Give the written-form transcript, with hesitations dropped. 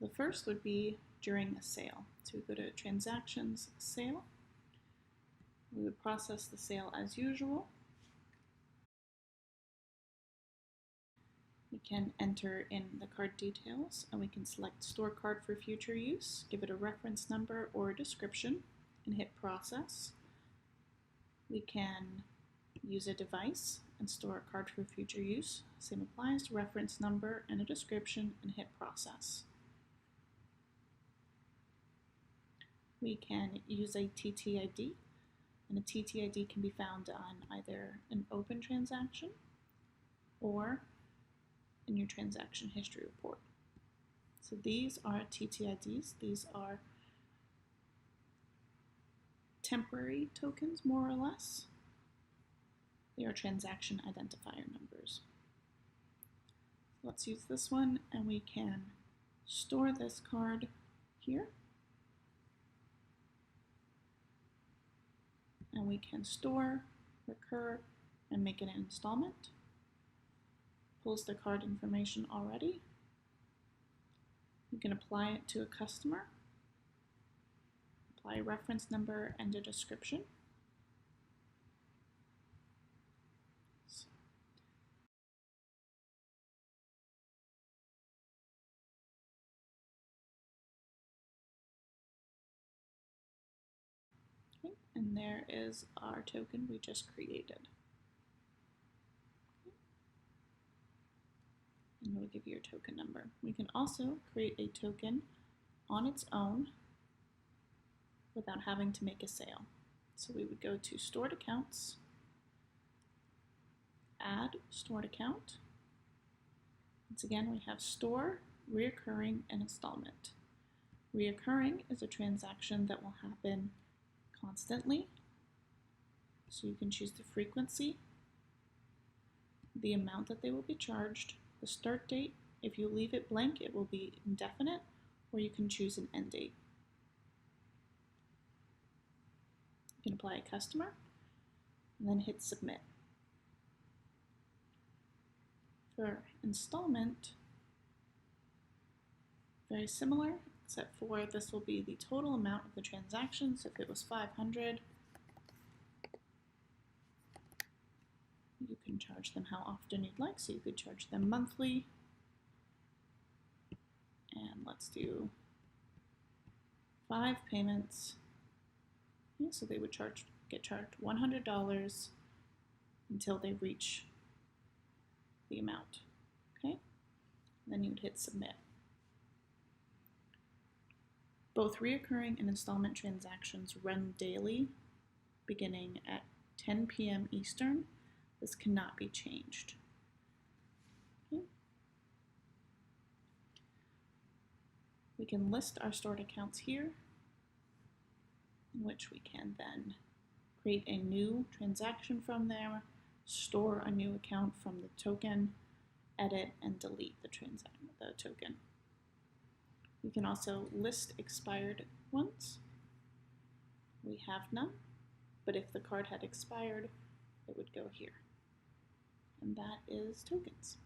The first would be during a sale. So we go to Transactions, Sale. We would process the sale as usual. We can enter in the card details, and we can select Store Card for future use, give it a reference number or a description, and hit Process. We can use a device and store a card for future use. Same applies, reference number and a description, and hit Process. We can use a TTID, and a TTID can be found on either an open transaction or in your transaction history report. So these are TTIDs. These are temporary tokens, more or less. They are transaction identifier numbers. Let's use this one, and we can store this card here. And we can store, recur, and make it an installment. Pulls the card information already. You can apply it to a customer. Apply a reference number and a description. Okay, and there is our token we just created. And we'll give you your token number. We can also create a token on its own without having to make a sale. So we would go to Stored Accounts, Add Stored Account. Once again, we have Store, Reoccurring, and Installment. Reoccurring is a transaction that will happen constantly. So you can choose the frequency, the amount that they will be charged, the start date. If you leave it blank, it will be indefinite, or you can choose an end date. You can apply a customer and then hit Submit. For installment, very similar, except for this will be the total amount of the transaction. So if it was $500, you can charge them how often you'd like. So you could charge them monthly. And let's do 5 payments. Yeah, so they would get charged $100 until they reach the amount. Okay? And then you would hit Submit. Both reoccurring and installment transactions run daily, beginning at 10 p.m. Eastern. This cannot be changed. Okay. We can list our stored accounts here, in which we can then create a new transaction from there, store a new account from the token, edit and delete the token. We can also list expired ones. We have none, but if the card had expired, it would go here. And that is tokens.